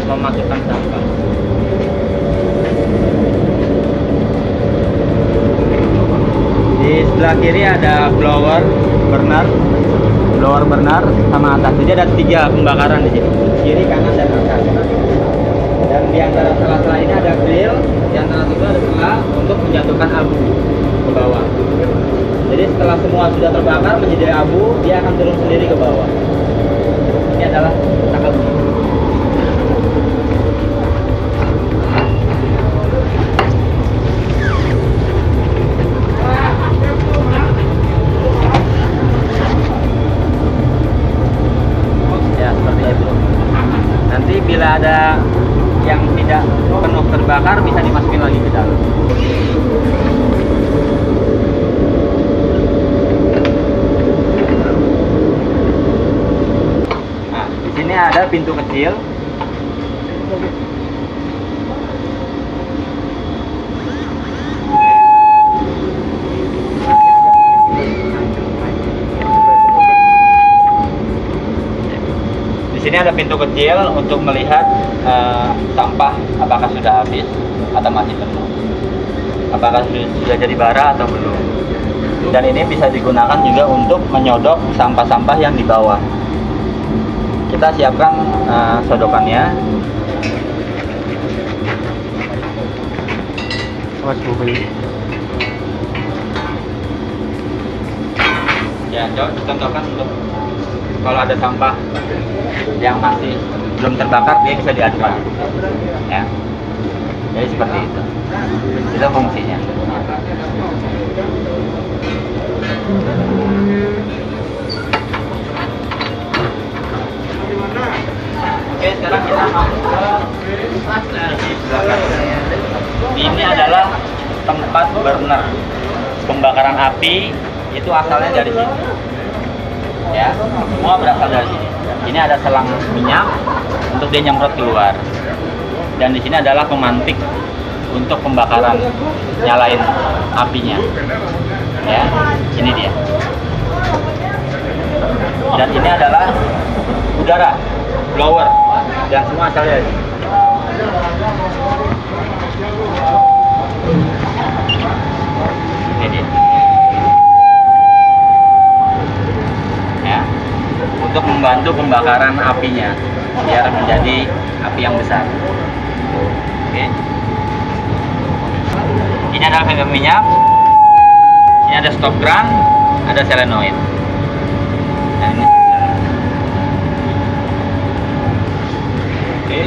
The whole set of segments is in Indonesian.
memasukkan sampah. Di sebelah kiri ada blower burner sama atas. Jadi ada 3 pembakaran di sini, kiri, kanan, dan atas. Dan di antara sela-sela ini ada grill, di antara itu ada sela untuk menjatuhkan abu ke bawah. Jadi setelah semua sudah terbakar menjadi abu, dia akan turun sendiri ke bawah. Ini adalah tanggal bunyi. Ya, seperti itu. Nanti bila ada yang tidak penuh terbakar bisa dimasukin lagi ke dalam. Nah, di sini ada pintu kecil. Di sini ada pintu kecil untuk melihat sampah apakah sudah habis atau masih penuh, apakah sudah jadi bara atau belum. Dan ini bisa digunakan juga untuk menyodok sampah-sampah yang di bawah. Kita siapkan sodokannya. Ya, contohkan untuk kalau ada sampah yang masih belum terbakar, dia bisa diadukan, ya. Jadi seperti itu fungsinya. Oke, sekarang kita masuk ke belakang. Ini adalah tempat burner pembakaran api, itu asalnya dari sini. Ya, semua berasal dari sini. Ini ada selang minyak untuk dia nyemprot keluar. Dan di sini adalah pemantik untuk pembakaran, nyalain apinya. Ya, ini dia. Dan ini adalah udara, blower, dan semua asal dari sini. Ini dia. Untuk membantu pembakaran apinya biar menjadi api yang besar. Oke. Ini adalah fiber minyak. Ini ada stop gun, ada solenoid. Dan ini. Oke.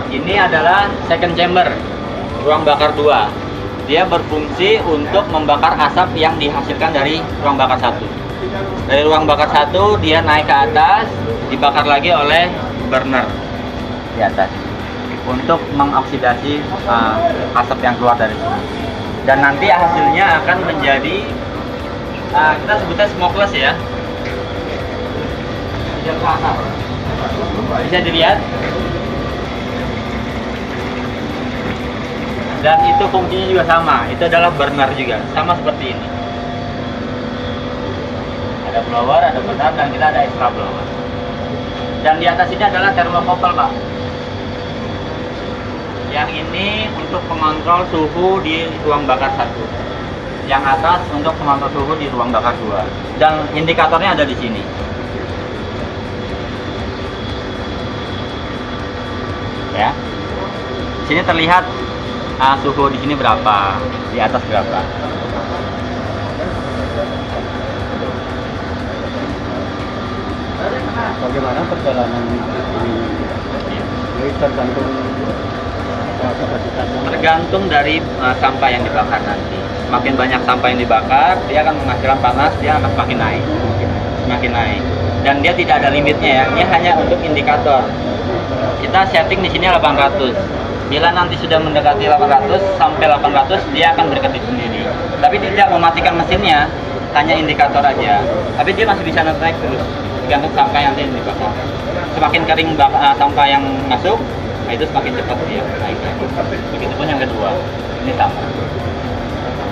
Ini adalah second chamber, ruang bakar 2. Dia berfungsi untuk membakar asap yang dihasilkan dari ruang bakar 1. Dari ruang bakar 1 dia naik ke atas, dibakar lagi oleh burner di atas untuk mengoksidasi asap yang keluar dari sini. Dan nanti hasilnya akan menjadi kita sebutnya smokeless, ya. Bisa dilihat. Dan itu fungsinya juga sama, itu adalah burner juga, sama seperti ini. Ada blower, ada burner, dan kita ada extra blower. Dan di atas ini adalah thermocouple, Pak. Yang ini untuk pengontrol suhu di ruang bakar 1. Yang atas untuk pengontrol suhu di ruang bakar 2. Dan indikatornya ada di sini. Ya. Di sini terlihat suhu di sini berapa, di atas berapa. Bagaimana perjalanan ini? Jadi tergantung dari sampah yang dibakar nanti. Semakin banyak sampah yang dibakar, dia akan menghasilkan panas, dia akan semakin naik, semakin naik. Dan dia tidak ada limitnya, ya. Ini hanya untuk indikator. Kita setting di sini 800. Bila nanti sudah mendekati 800 sampai 800, dia akan berkedip sendiri. Tapi tidak mematikan mesinnya, hanya indikator aja. Tapi dia masih bisa naik terus, tergantung sampah yang dibakar. Semakin kering sampah yang masuk, nah itu semakin cepat dia naik. Begitupun yang kedua, ini sama.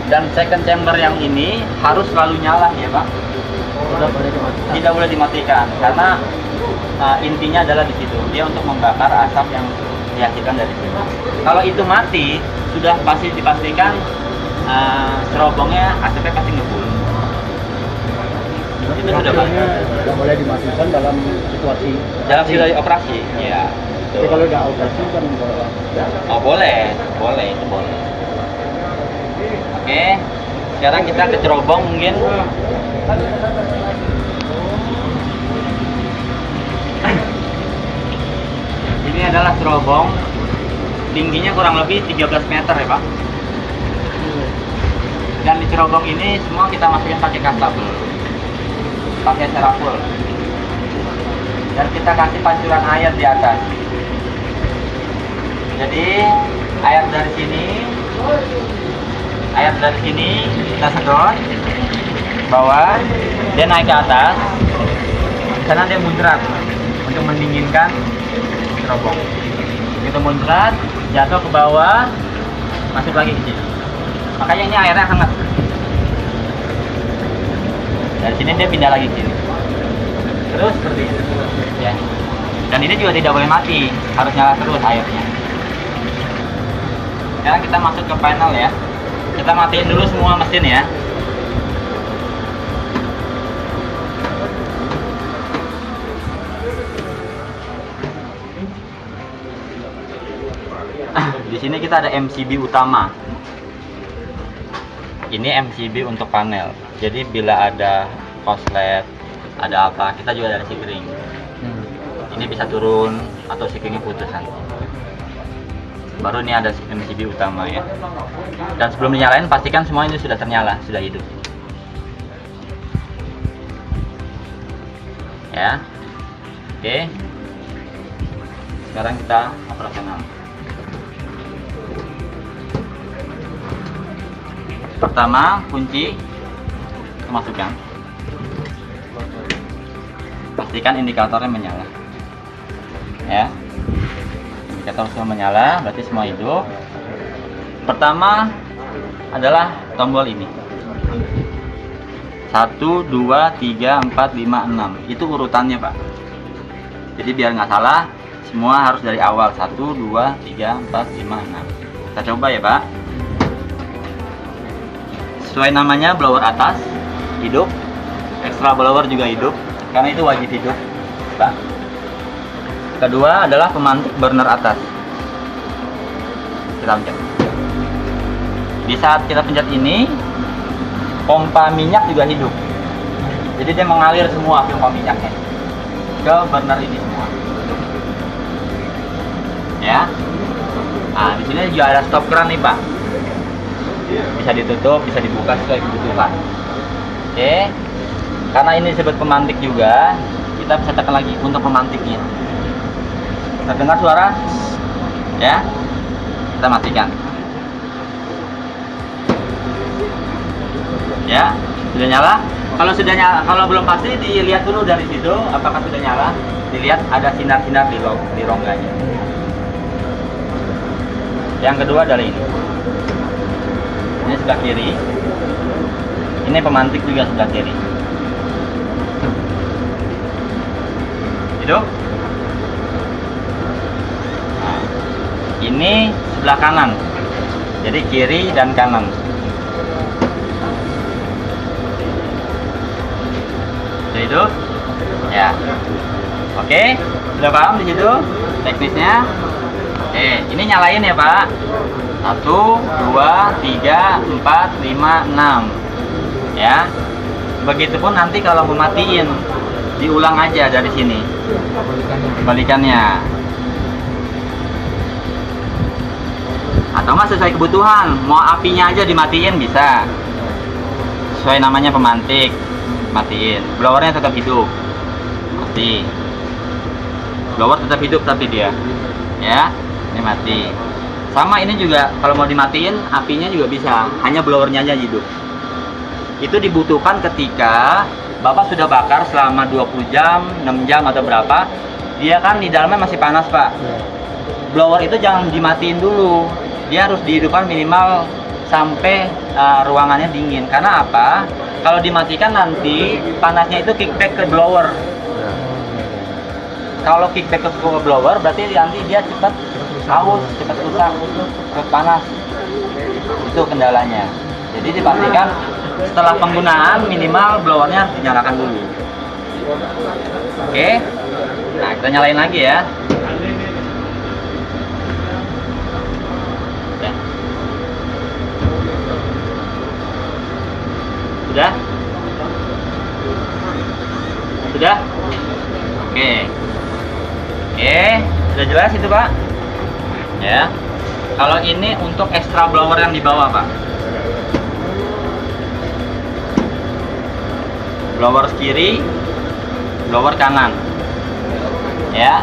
Dan second chamber yang ini harus selalu nyala ya Pak. Tidak boleh dimatikan. Tidak boleh dimatikan karena intinya adalah di situ. Dia untuk membakar asap yang dihasilkan dari situ. Kalau itu mati, sudah pasti dipastikan cerobongnya asapnya pasti ngebul. Itu sudah pasti. Tidak boleh dimatikan dalam situasi operasi. Ya. Tapi kalau udah operasi kan boleh. Oh boleh, itu boleh. Oke, sekarang kita ke cerobong mungkin. Ini adalah cerobong, tingginya kurang lebih 13 meter ya Pak. Dan di cerobong ini semua kita masukin pakai kastabel, pakai serapul. Dan kita kasih pancuran air di atas. Jadi air dari sini kita sedot bawah, dia naik ke atas, karena dia muncrat untuk mendinginkan cerobong. Begitu muncrat, jatuh ke bawah, masuk lagi ke sini. Makanya ini airnya hangat. Dari sini dia pindah lagi ke sini. Terus seperti itu. Ya. Dan ini juga tidak boleh mati, harus nyala terus airnya. Sekarang kita masuk ke panel ya. Kita matiin dulu semua mesin ya. Di sini kita ada MCB utama. Ini MCB untuk panel. Jadi bila ada konslet, ada apa, kita juga ada sikring. Ini bisa turun atau sikringnya putus nanti. Baru ini ada MCB utama ya. Dan sebelum dinyalain pastikan semua ini sudah ternyala, sudah hidup. Ya. Oke. Sekarang kita operasional. Pertama, kunci kita masukkan. Pastikan indikatornya menyala. Ya. Indikator semua menyala, berarti semua hidup. Pertama adalah tombol ini. 1, 2, 3, 4, 5, 6. Itu urutannya Pak. Jadi biar nggak salah, semua harus dari awal. 1, 2, 3, 4, 5, 6. Kita coba ya Pak. Sesuai namanya, blower atas hidup, extra blower juga hidup, karena itu wajib hidup Pak. Kedua adalah pemantik burner atas. Kita pencet. Di saat kita pencet ini, pompa minyak juga hidup. Jadi dia mengalir semua pompa minyaknya ke burner ini semua. Ya. Nah, di sini juga ada stop keran nih Pak. Bisa ditutup, bisa dibuka sesuai kebutuhan. Oke. Karena ini disebut pemantik juga, kita bisa tekan lagi untuk pemantiknya. Terdengar suara? Ya. Kita matikan. Ya, sudah nyala. Kalau sudah nyala, kalau belum pasti dilihat dulu dari situ apakah sudah nyala. Dilihat ada sinar-sinar di rongganya. Yang kedua adalah ini. Ini sebelah kiri. Ini pemantik juga sebelah kiri. Hidup. Nah, ini sebelah kanan. Jadi kiri dan kanan. Sudah hidup? Ya. Oke, sudah paham di situ teknisnya? Oke, ini nyalain ya Pak. 1, 2, 3, 4, 5, 6. Ya. Begitupun nanti kalau mau matiin, diulang aja dari sini. Kebalikannya. Atau nggak sesuai kebutuhan, mau apinya aja dimatiin bisa. Sesuai namanya pemantik, matiin. Blowernya tetap hidup, mati. Blower tetap hidup tapi dia, ya, ini mati. Sama ini juga kalau mau dimatiin, apinya juga bisa, hanya blowernya aja hidup. Itu dibutuhkan ketika Bapak sudah bakar selama 20 jam, 6 jam atau berapa, dia kan di dalamnya masih panas Pak. Blower itu jangan dimatiin dulu, dia harus dihidupkan minimal sampai ruangannya dingin. Karena apa? Kalau dimatikan nanti panasnya itu kickback ke blower. Kalau kickback ke blower berarti nanti dia cepat haus, cepat rusak, cepat panas. Itu kendalanya. Jadi dipastikan setelah penggunaan minimal blowernya harus dinyalakan dulu. Oke. Nah, kita nyalain lagi ya. Ya. Sudah? Sudah? Oke. Oke, sudah jelas itu, Pak? Ya. Kalau ini untuk extra blower yang di bawah, Pak. Blower kiri, blower kanan. Ya.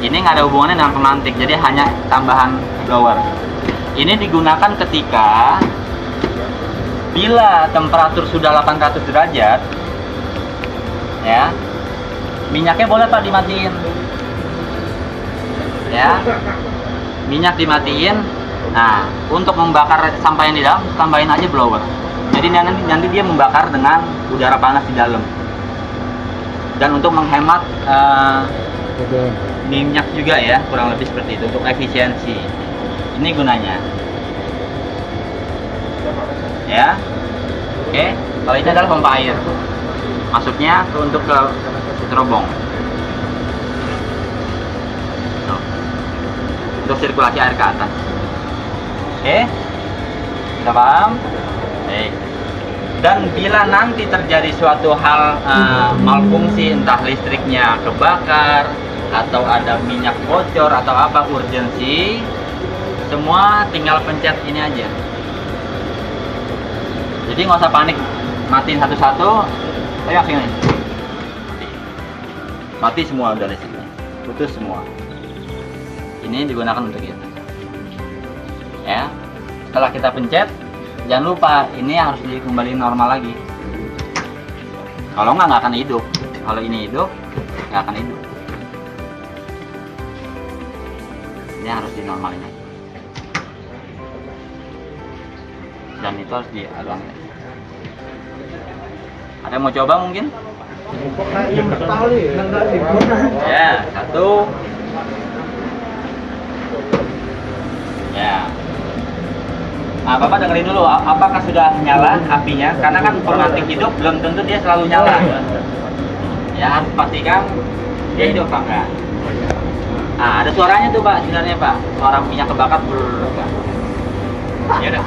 Ini nggak ada hubungannya dengan pemantik, jadi hanya tambahan blower. Ini digunakan ketika bila temperatur sudah 800 derajat, ya, minyaknya boleh Pak dimatiin. Ya, minyak dimatiin. Nah, untuk membakar sampah yang di dalam, tambahin aja blower. Jadi nanti dia membakar dengan udara panas di dalam. Dan untuk menghemat minyak juga ya, kurang lebih seperti itu untuk efisiensi. Ini gunanya. Ya. Oke, kalau ini adalah pompa air. Masuknya untuk ke terobong. Tuh. Untuk sirkulasi air ke atas. Oke. Kita paham? Oke. Dan bila nanti terjadi suatu hal malfungsi, entah listriknya kebakar atau ada minyak bocor atau apa urgensi, semua tinggal pencet ini aja. Jadi nggak usah panik, matiin satu-satu. Ayo sini. Mati semua udah listriknya, putus semua. Ini digunakan untuk itu. Ya, setelah kita pencet, jangan lupa ini harus dikembalikan normal lagi. Kalau nggak akan hidup. Kalau ini hidup, nggak akan hidup. Ini harus dinormalin aja. Dan itu harus dialang. Ada yang mau coba mungkin? Ya, satu. Ya. Nah, Bapak dengerin dulu, apakah sudah nyala apinya? Karena kan pemantik hidup belum tentu dia selalu nyala. Ya, harus pastikan dia hidup apa enggak. Nah, ada suaranya tuh Pak, sebenarnya Pak. Suara minyak kebakar enggak. Ya udah.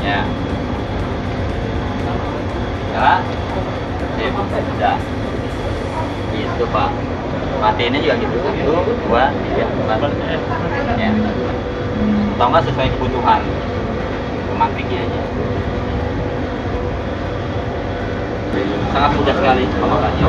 Ya. Ya. Sudah. Gitu Pak. Matiinnya juga gitu. 1, 2, 3, 4. Ya. Atau enggak sesuai kebutuhan pemantiknya aja. Sangat mudah sekali pemakarannya.